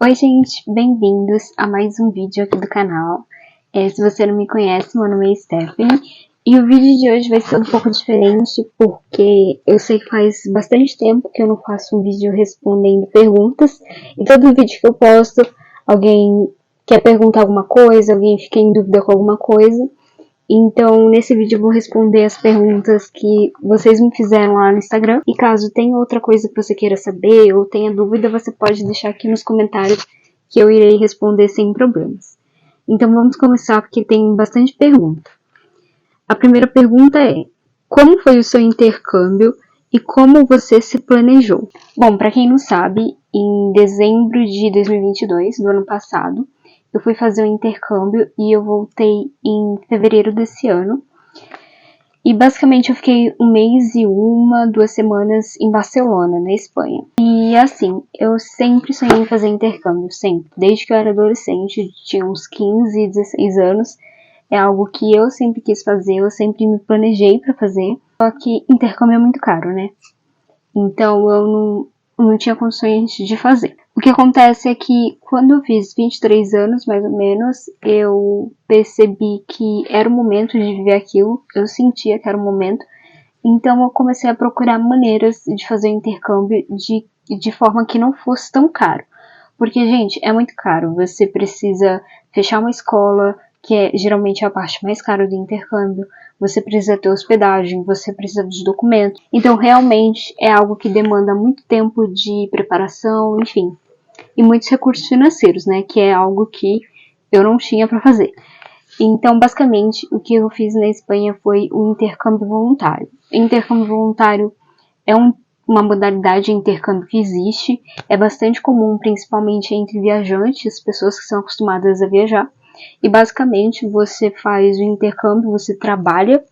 Oi gente, bem-vindos a mais um vídeo aqui do canal. Se você não me conhece, meu nome é Stephanie e o vídeo de hoje vai ser um pouco diferente porque eu sei que faz bastante tempo que eu não faço um vídeo respondendo perguntas e todo vídeo que eu posto, alguém quer perguntar alguma coisa, alguém fica em dúvida com alguma coisa. Então, nesse vídeo eu vou responder as perguntas que vocês me fizeram lá no Instagram. E caso tenha outra coisa que você queira saber ou tenha dúvida, você pode deixar aqui nos comentários que eu irei responder sem problemas. Então, vamos começar porque tem bastante pergunta. A primeira pergunta é: como foi o seu intercâmbio e como você se planejou? Bom, para quem não sabe, em dezembro de 2022, do ano passado, eu fui fazer um intercâmbio e eu voltei em fevereiro desse ano. E basicamente eu fiquei um mês e 2 semanas em Barcelona, na Espanha. E assim, eu sempre sonhei em fazer intercâmbio, sempre. Desde que eu era adolescente, tinha uns 15, 16 anos. É algo que eu sempre quis fazer, eu sempre me planejei pra fazer. Só que intercâmbio é muito caro, né? Então eu não tinha condições de fazer. O que acontece é que quando eu fiz 23 anos, mais ou menos, eu percebi que era o momento de viver aquilo, eu sentia que era o momento, então eu comecei a procurar maneiras de fazer o intercâmbio de forma que não fosse tão caro. Porque, gente, é muito caro, você precisa fechar uma escola, que é geralmente a parte mais cara do intercâmbio, você precisa ter hospedagem, você precisa dos documentos. Então, realmente, é algo que demanda muito tempo de preparação, enfim. E muitos recursos financeiros, né? Que é algo que eu não tinha para fazer. Então, basicamente, o que eu fiz na Espanha foi um intercâmbio voluntário. Intercâmbio voluntário é uma modalidade de intercâmbio que existe, é bastante comum, principalmente entre viajantes, pessoas que são acostumadas a viajar. E basicamente você faz o intercâmbio, você trabalha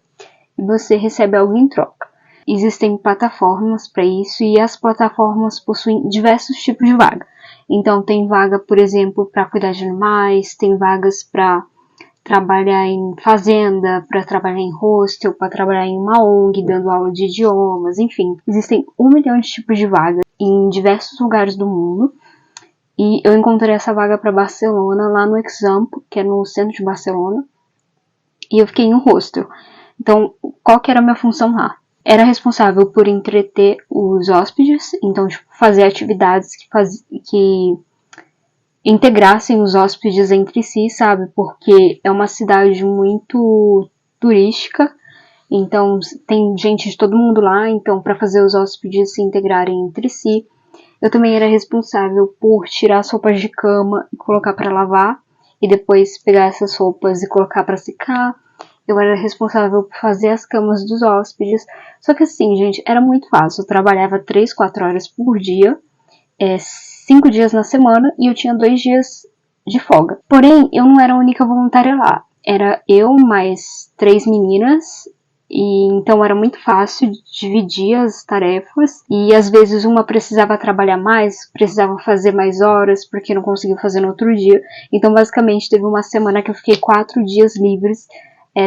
e você recebe algo em troca. Existem plataformas para isso e as plataformas possuem diversos tipos de vaga. Então tem vaga, por exemplo, para cuidar de animais, tem vagas para trabalhar em fazenda, para trabalhar em hostel, para trabalhar em uma ONG, dando aula de idiomas, enfim. Existem 1 milhão de tipos de vagas em diversos lugares do mundo. E eu encontrei essa vaga para Barcelona, lá no Example, que é no centro de Barcelona. E eu fiquei em um hostel. Então, qual que era a minha função lá? Era responsável por entreter os hóspedes, então, tipo, fazer atividades que integrassem os hóspedes entre si, sabe? Porque é uma cidade muito turística, então tem gente de todo mundo lá, então para fazer os hóspedes se integrarem entre si. Eu também era responsável por tirar as roupas de cama e colocar para lavar, e depois pegar essas roupas e colocar para secar. Eu era responsável por fazer as camas dos hóspedes. Só que assim, gente, era muito fácil. Eu trabalhava 3, 4 horas por dia, 5 dias na semana, e eu tinha 2 dias de folga. Porém, eu não era a única voluntária lá. Era eu mais 3 meninas, e então era muito fácil dividir as tarefas. E às vezes uma precisava trabalhar mais, precisava fazer mais horas, porque não conseguiu fazer no outro dia. Então basicamente teve uma semana que eu fiquei 4 dias livres,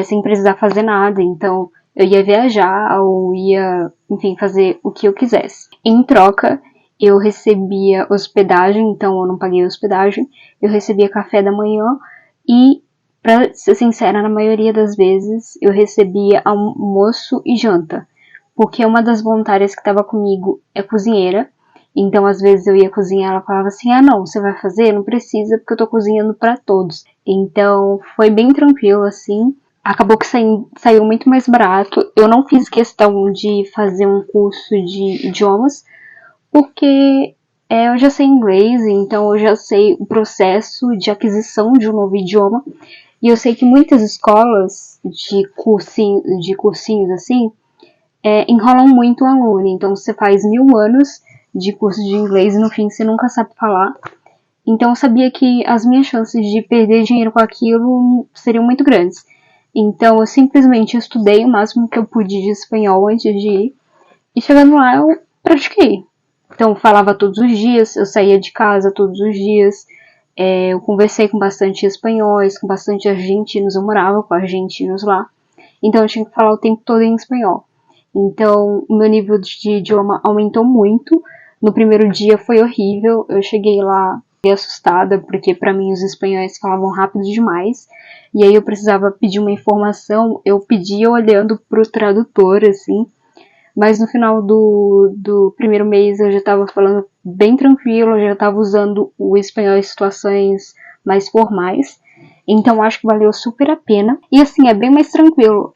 sem precisar fazer nada. Então eu ia viajar ou ia, enfim, fazer o que eu quisesse. Em troca, eu recebia hospedagem, então eu não paguei hospedagem, eu recebia café da manhã e, pra ser sincera, na maioria das vezes eu recebia almoço e janta, porque uma das voluntárias que estava comigo é cozinheira, então às vezes eu ia cozinhar, ela falava assim, não, você vai fazer? Não precisa, porque eu tô cozinhando para todos. Então foi bem tranquilo, assim. Acabou que saiu muito mais barato. Eu não fiz questão de fazer um curso de idiomas, porque eu já sei inglês, então eu já sei o processo de aquisição de um novo idioma. E eu sei que muitas escolas de cursinhos assim, enrolam muito o aluno. Então você faz 1000 anos de curso de inglês e no fim você nunca sabe falar. Então eu sabia que as minhas chances de perder dinheiro com aquilo seriam muito grandes. Então eu simplesmente estudei o máximo que eu pude de espanhol antes de ir. E chegando lá eu pratiquei. Então eu falava todos os dias, eu saía de casa todos os dias, eu conversei com bastante espanhóis, com bastante argentinos, eu morava com argentinos lá, então eu tinha que falar o tempo todo em espanhol. Então o meu nível de idioma aumentou muito. No primeiro dia foi horrível, eu cheguei lá Fiquei assustada, porque pra mim os espanhóis falavam rápido demais, e aí eu precisava pedir uma informação, eu pedia olhando pro tradutor, assim, mas no final do primeiro mês eu já tava falando bem tranquilo, eu já tava usando o espanhol em situações mais formais, então acho que valeu super a pena. E assim, é bem mais tranquilo.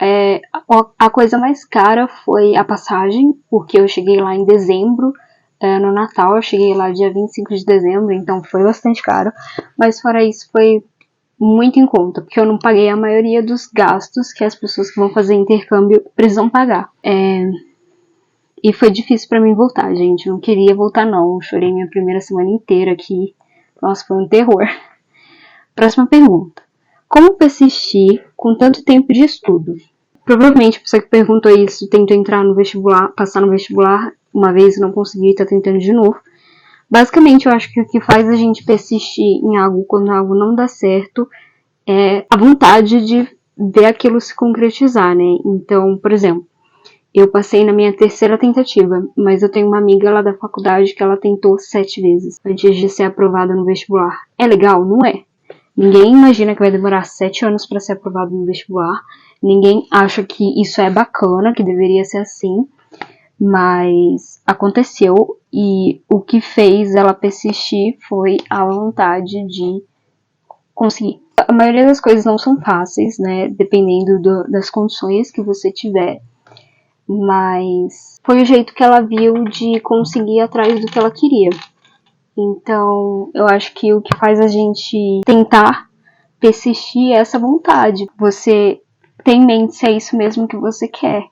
A coisa mais cara foi a passagem, porque eu cheguei lá em dezembro, no Natal, eu cheguei lá dia 25 de dezembro, então foi bastante caro. Mas fora isso, foi muito em conta, porque eu não paguei a maioria dos gastos que as pessoas que vão fazer intercâmbio precisam pagar. E foi difícil pra mim voltar, gente. Não queria voltar, não. Eu chorei minha primeira semana inteira aqui. Nossa, foi um terror. Próxima pergunta. Como persistir com tanto tempo de estudo? Provavelmente a pessoa que perguntou isso tentou entrar no vestibular, passar no vestibular uma vez e não conseguiu e tá tentando de novo. Basicamente, eu acho que o que faz a gente persistir em algo quando algo não dá certo é a vontade de ver aquilo se concretizar, né? Então, por exemplo, eu passei na minha terceira tentativa, mas eu tenho uma amiga lá da faculdade que ela tentou 7 vezes antes de ser aprovada no vestibular. É legal? Não é. Ninguém imagina que vai demorar 7 anos para ser aprovado no vestibular. Ninguém acha que isso é bacana, que deveria ser assim. Mas aconteceu e o que fez ela persistir foi a vontade de conseguir. A maioria das coisas não são fáceis, né? Dependendo das condições que você tiver. Mas foi o jeito que ela viu de conseguir atrás do que ela queria. Então, eu acho que o que faz a gente tentar persistir é essa vontade. Você tem em mente se é isso mesmo que você quer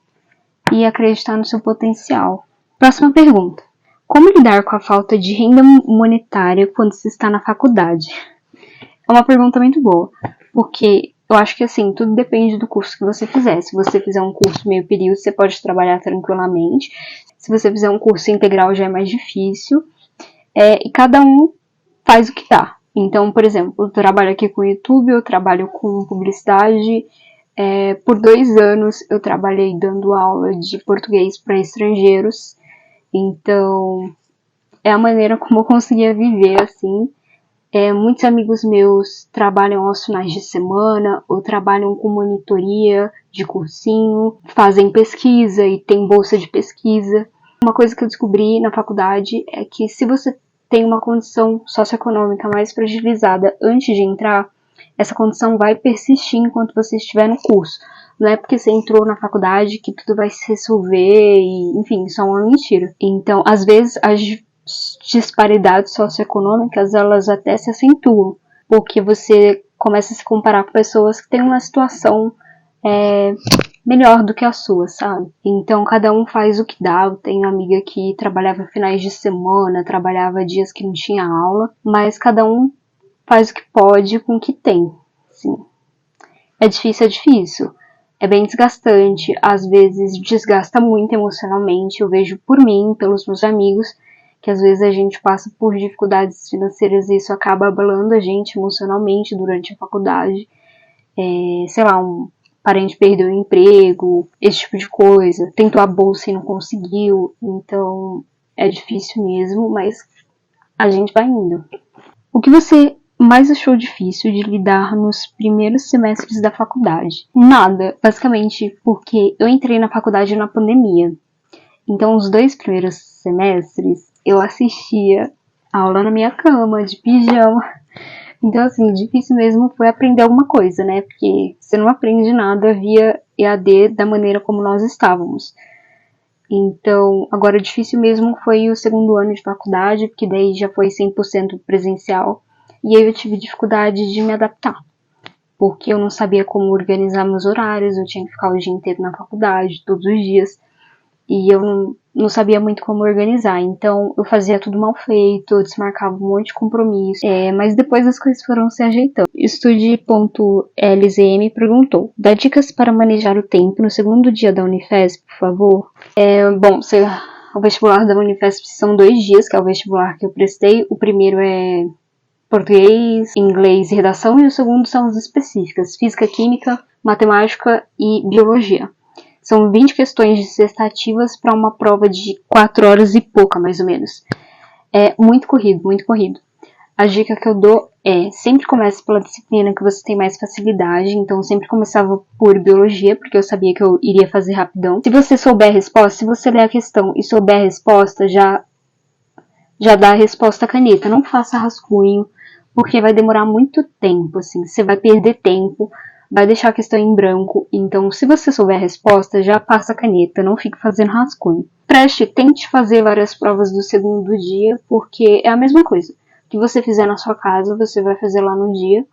e acreditar no seu potencial. Próxima pergunta. Como lidar com a falta de renda monetária quando se está na faculdade? É uma pergunta muito boa, porque eu acho que assim, tudo depende do curso que você fizer. Se você fizer um curso meio período, você pode trabalhar tranquilamente. Se você fizer um curso integral, já é mais difícil. E cada um faz o que dá. Então, por exemplo, eu trabalho aqui com YouTube, eu trabalho com publicidade. Por 2 anos eu trabalhei dando aula de português para estrangeiros. Então, é a maneira como eu conseguia viver assim. Muitos amigos meus trabalham aos finais de semana ou trabalham com monitoria de cursinho, fazem pesquisa e tem bolsa de pesquisa. Uma coisa que eu descobri na faculdade é que se você tem uma condição socioeconômica mais fragilizada antes de entrar, essa condição vai persistir enquanto você estiver no curso. Não é porque você entrou na faculdade que tudo vai se resolver e, enfim, isso é uma mentira. Então, às vezes, as disparidades socioeconômicas, elas até se acentuam, porque você começa a se comparar com pessoas que têm uma situação melhor do que a sua, sabe? Então, cada um faz o que dá. Eu tenho uma amiga que trabalhava finais de semana, trabalhava dias que não tinha aula, mas cada um faz o que pode com o que tem, sim. É difícil. É bem desgastante, às vezes desgasta muito emocionalmente. Eu vejo por mim, pelos meus amigos, que às vezes a gente passa por dificuldades financeiras e isso acaba abalando a gente emocionalmente durante a faculdade. Sei lá, um parente perdeu o emprego, esse tipo de coisa. Tentou a bolsa e não conseguiu, então é difícil mesmo, mas a gente vai indo. O que você mais achou difícil de lidar nos primeiros semestres da faculdade? Nada, basicamente porque eu entrei na faculdade na pandemia. Então, os 2 primeiros semestres, eu assistia aula na minha cama, de pijama. Então, assim, difícil mesmo foi aprender alguma coisa, né? Porque você não aprende nada via EAD da maneira como nós estávamos. Então, agora difícil mesmo foi o 2º ano de faculdade, porque daí já foi 100% presencial. E aí eu tive dificuldade de me adaptar, porque eu não sabia como organizar meus horários, eu tinha que ficar o dia inteiro na faculdade, todos os dias. E eu não sabia muito como organizar, então eu fazia tudo mal feito, eu desmarcava um monte de compromisso, mas depois as coisas foram se ajeitando. Estude.lzm perguntou: dá dicas para manejar o tempo no 2º dia da Unifesp, por favor? O vestibular da Unifesp são 2 dias, que é o vestibular que eu prestei. O primeiro é português, inglês e redação, e o segundo são as específicas: física, química, matemática e biologia. São 20 questões dissertativas para uma prova de 4 horas e pouca, mais ou menos. É muito corrido, muito corrido. A dica que eu dou é, sempre comece pela disciplina que você tem mais facilidade, então eu sempre começava por biologia, porque eu sabia que eu iria fazer rapidão. Se você souber a resposta, se você ler a questão e souber a resposta, já dá a resposta à caneta. Não faça rascunho, porque vai demorar muito tempo, assim, você vai perder tempo, vai deixar a questão em branco. Então, se você souber a resposta, já passa a caneta, não fique fazendo rascunho. Tente fazer várias provas do segundo dia, porque é a mesma coisa. O que você fizer na sua casa, você vai fazer lá no dia,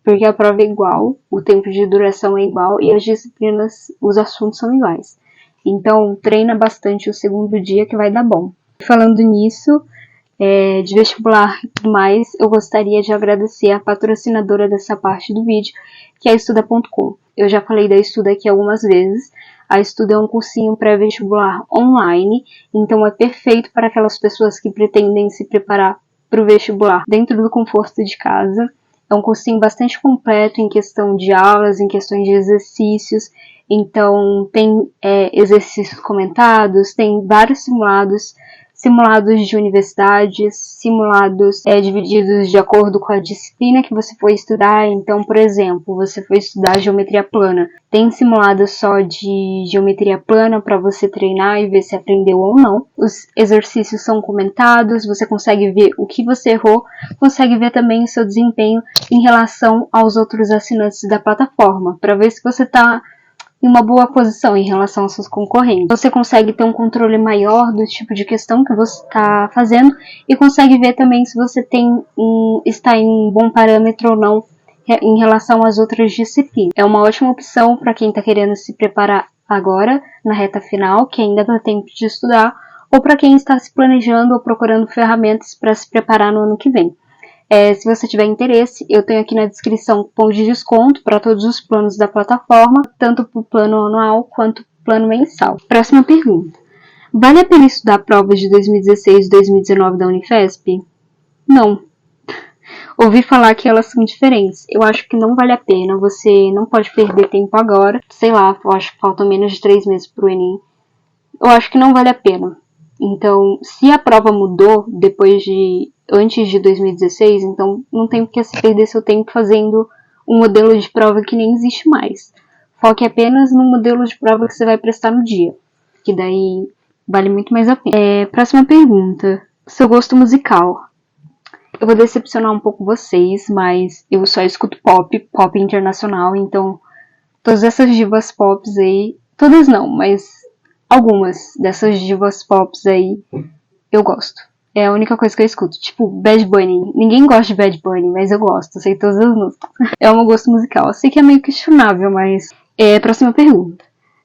porque a prova é igual, o tempo de duração é igual e as disciplinas, os assuntos são iguais. Então, treina bastante o segundo dia que vai dar bom. Falando nisso, de vestibular e tudo mais, eu gostaria de agradecer a patrocinadora dessa parte do vídeo, que é a Estuda.com. Eu já falei da Estuda aqui algumas vezes. A Estuda é um cursinho pré-vestibular online, então é perfeito para aquelas pessoas que pretendem se preparar para o vestibular dentro do conforto de casa. É um cursinho bastante completo em questão de aulas, em questões de exercícios. Então tem exercícios comentados, tem vários simulados de universidades, simulados divididos de acordo com a disciplina que você for estudar. Então, por exemplo, você for estudar geometria plana, tem simulado só de geometria plana para você treinar e ver se aprendeu ou não. Os exercícios são comentados, você consegue ver o que você errou, consegue ver também o seu desempenho em relação aos outros assinantes da plataforma, para ver se você está em uma boa posição em relação aos seus concorrentes. Você consegue ter um controle maior do tipo de questão que você está fazendo e consegue ver também se você está em um bom parâmetro ou não em relação às outras disciplinas. É uma ótima opção para quem está querendo se preparar agora, na reta final, que ainda dá tempo de estudar, ou para quem está se planejando ou procurando ferramentas para se preparar no ano que vem. Se você tiver interesse, eu tenho aqui na descrição cupom de desconto para todos os planos da plataforma, tanto para o plano anual quanto para o plano mensal. Próxima pergunta. Vale a pena estudar provas de 2016 e 2019 da Unifesp? Não. Ouvi falar que elas são diferentes. Eu acho que não vale a pena, você não pode perder tempo agora. Sei lá, eu acho que faltam menos de 3 meses para o Enem. Eu acho que não vale a pena. Então, se a prova mudou antes de 2016, então não tem porque se perder seu tempo fazendo um modelo de prova que nem existe mais. Foque apenas no modelo de prova que você vai prestar no dia, que daí vale muito mais a pena. Próxima pergunta. Seu gosto musical. Eu vou decepcionar um pouco vocês, mas eu só escuto pop internacional, então todas essas divas pops aí, todas não, mas algumas dessas divas pops aí eu gosto. É a única coisa que eu escuto. Tipo, Bad Bunny. Ninguém gosta de Bad Bunny, mas eu gosto. Eu sei todas as músicas. É o meu gosto musical. Eu sei que é meio questionável, mas... Próxima pergunta.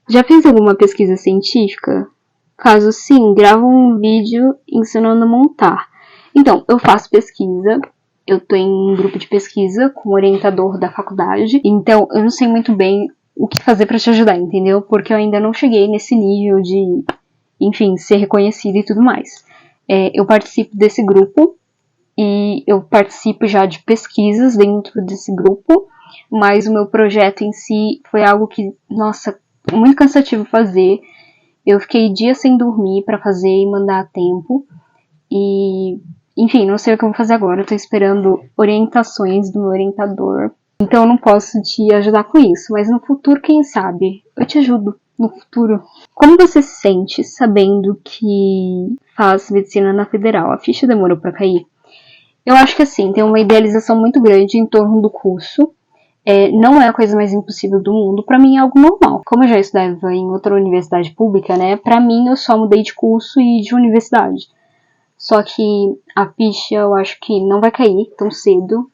Já fez alguma pesquisa científica? Caso sim, grava um vídeo ensinando a montar. Então, eu faço pesquisa. Eu tô em um grupo de pesquisa com o orientador da faculdade. Então, eu não sei muito bem o que fazer pra te ajudar, entendeu? Porque eu ainda não cheguei nesse nível de, enfim, ser reconhecida e tudo mais. Eu participo desse grupo e eu participo já de pesquisas dentro desse grupo, mas o meu projeto em si foi algo que, nossa, muito cansativo fazer. Eu fiquei dias sem dormir para fazer e mandar a tempo e, enfim, não sei o que eu vou fazer agora. Eu tô esperando orientações do meu orientador, então eu não posso te ajudar com isso, mas no futuro, quem sabe, eu te ajudo. No futuro. Como você se sente sabendo que faz medicina na federal? A ficha demorou para cair? Eu acho que assim, tem uma idealização muito grande em torno do curso. Não é a coisa mais impossível do mundo. Para mim é algo normal. Como eu já estudava em outra universidade pública, né? Para mim eu só mudei de curso e de universidade. Só que a ficha eu acho que não vai cair tão cedo.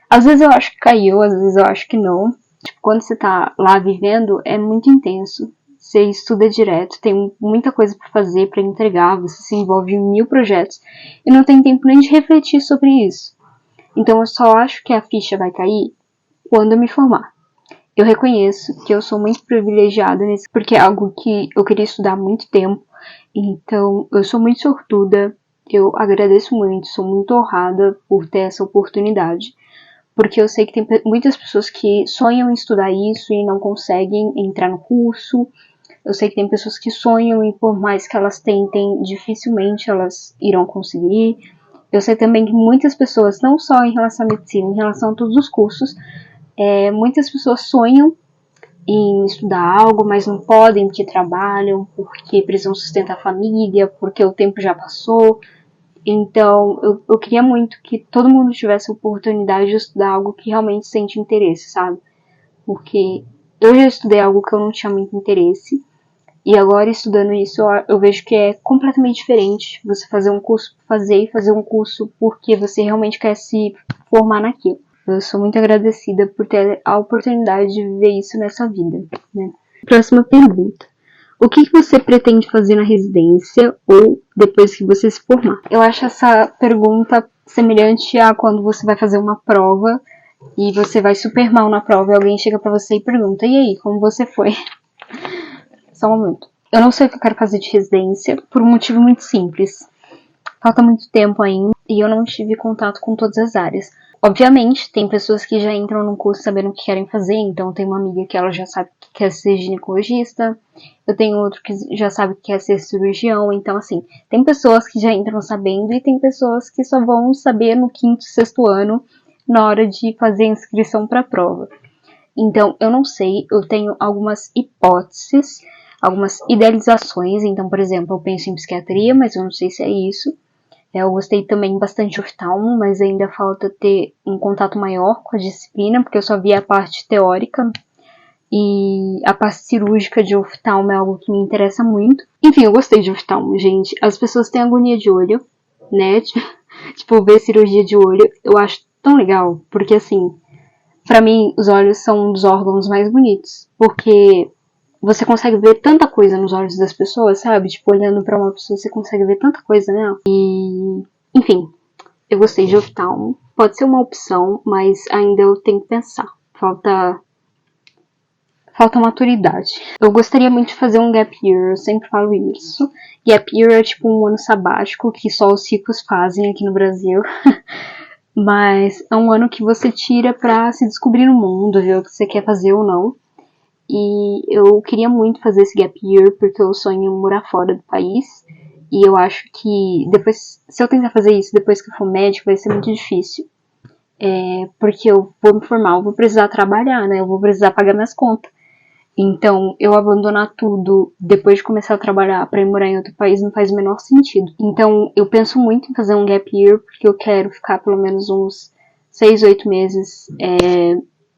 Às vezes eu acho que caiu, às vezes eu acho que não. Tipo, quando você tá lá vivendo, é muito intenso. Você estuda direto, tem muita coisa para fazer, para entregar, você se envolve em 1000 projetos e não tem tempo nem de refletir sobre isso. Então eu só acho que a ficha vai cair quando eu me formar. Eu reconheço que eu sou muito privilegiada nisso, porque é algo que eu queria estudar há muito tempo, então eu sou muito sortuda, eu agradeço muito, sou muito honrada por ter essa oportunidade. Porque eu sei que tem muitas pessoas que sonham em estudar isso e não conseguem entrar no curso. Eu sei que tem pessoas que sonham e por mais que elas tentem, dificilmente elas irão conseguir. Eu sei também que muitas pessoas, não só em relação à medicina, em relação a todos os cursos, muitas pessoas sonham em estudar algo, mas não podem porque trabalham, porque precisam sustentar a família, porque o tempo já passou. Então, eu queria muito que todo mundo tivesse a oportunidade de estudar algo que realmente sente interesse, sabe? Porque eu já estudei algo que eu não tinha muito interesse, e agora estudando isso eu vejo que é completamente diferente você fazer um curso por fazer e fazer um curso porque você realmente quer se formar naquilo. Eu sou muito agradecida por ter a oportunidade de viver isso nessa vida, né? Próxima pergunta. O que você pretende fazer na residência ou depois que você se formar? Eu acho essa pergunta semelhante a quando você vai fazer uma prova e você vai super mal na prova e alguém chega pra você e pergunta: e aí, como você foi? Só um momento. Eu não sei o que eu quero fazer de residência por um motivo muito simples. Falta muito tempo ainda e eu não tive contato com todas as áreas. Obviamente, tem pessoas que já entram num curso sabendo o que querem fazer, então eu tenho uma amiga que ela já sabe que quer ser ginecologista, eu tenho outro que já sabe que quer ser cirurgião, então assim, tem pessoas que já entram sabendo e tem pessoas que só vão saber no quinto, sexto ano, na hora de fazer a inscrição para a prova. Então, eu não sei, eu tenho algumas hipóteses, algumas idealizações, então, por exemplo, eu penso em psiquiatria, mas eu não sei se é isso. Eu gostei também bastante de oftalmo, mas ainda falta ter um contato maior com a disciplina, porque eu só vi a parte teórica. E a parte cirúrgica de oftalmo é algo que me interessa muito. Enfim, eu gostei de oftalmo, gente. As pessoas têm agonia de olho, né? Tipo, ver cirurgia de olho, eu acho tão legal, porque assim, pra mim, os olhos são um dos órgãos mais bonitos, porque você consegue ver tanta coisa nos olhos das pessoas, sabe? Tipo, olhando pra uma pessoa, você consegue ver tanta coisa nela. E, enfim, eu gostei de oftalmo. Pode ser uma opção, mas ainda eu tenho que pensar. Falta maturidade. Eu gostaria muito de fazer um gap year, eu sempre falo isso. Gap year é tipo um ano sabático que só os ricos fazem aqui no Brasil. Mas é um ano que você tira pra se descobrir no mundo, ver o que você quer fazer ou não. E eu queria muito fazer esse gap year porque eu sonho em morar fora do país. E eu acho que depois, se eu tentar fazer isso depois que eu for médico, vai ser muito difícil. Porque eu vou me formar, eu vou precisar trabalhar, né? Eu vou precisar pagar minhas contas. Então, eu abandonar tudo depois de começar a trabalhar pra ir morar em outro país não faz o menor sentido. Então, eu penso muito em fazer um gap year porque eu quero ficar pelo menos uns 6, 8 meses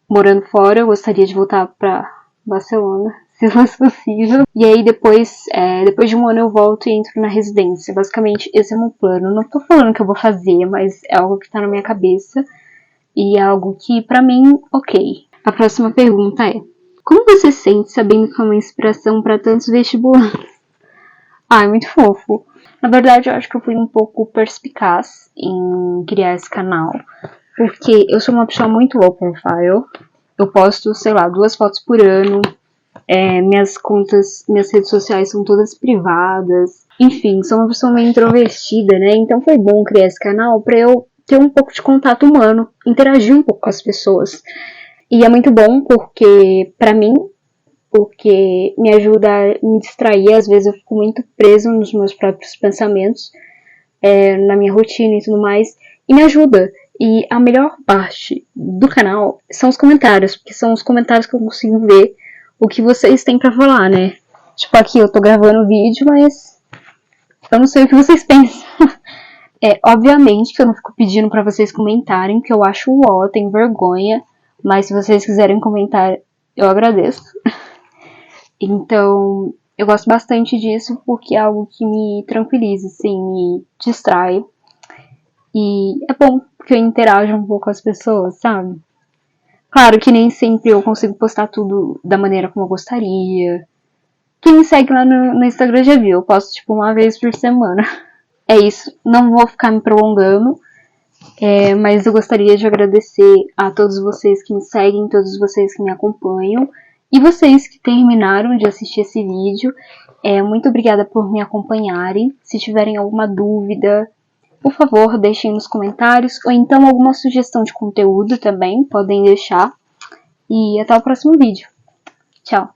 morando fora. Eu gostaria de voltar pra Barcelona, se fosse possível. E aí depois de um ano eu volto e entro na residência. Basicamente, esse é o meu plano. Não tô falando que eu vou fazer, mas é algo que tá na minha cabeça. E é algo que, pra mim, ok. A próxima pergunta é: como você se sente sabendo que é uma inspiração para tantos vestibulantes? É muito fofo. Na verdade, eu acho que eu fui um pouco perspicaz em criar esse canal, porque eu sou uma pessoa muito low profile. Eu posto, sei lá, 2 fotos por ano. Minhas contas, minhas redes sociais são todas privadas. Enfim, sou uma pessoa meio introvertida, né? Então foi bom criar esse canal pra eu ter um pouco de contato humano, interagir um pouco com as pessoas. E é muito bom porque, pra mim, porque me ajuda a me distrair. Às vezes eu fico muito preso nos meus próprios pensamentos, na minha rotina e tudo mais, e me ajuda. E a melhor parte do canal são os comentários, porque são os comentários que eu consigo ver o que vocês têm pra falar, né? Tipo, aqui eu tô gravando o vídeo, mas eu não sei o que vocês pensam. Obviamente que eu não fico pedindo pra vocês comentarem, que eu acho ó, tenho vergonha, mas se vocês quiserem comentar, eu agradeço. Então, eu gosto bastante disso porque é algo que me tranquiliza, assim, me distrai. E é bom porque eu interajo um pouco com as pessoas, sabe? Claro que nem sempre eu consigo postar tudo da maneira como eu gostaria. Quem me segue lá no Instagram já viu, eu posto tipo uma vez por semana. É isso, não vou ficar me prolongando, mas eu gostaria de agradecer a todos vocês que me seguem, todos vocês que me acompanham. E vocês que terminaram de assistir esse vídeo, muito obrigada por me acompanharem. Se tiverem alguma dúvida, por favor, deixem nos comentários. Ou então alguma sugestão de conteúdo também, podem deixar. E até o próximo vídeo. Tchau!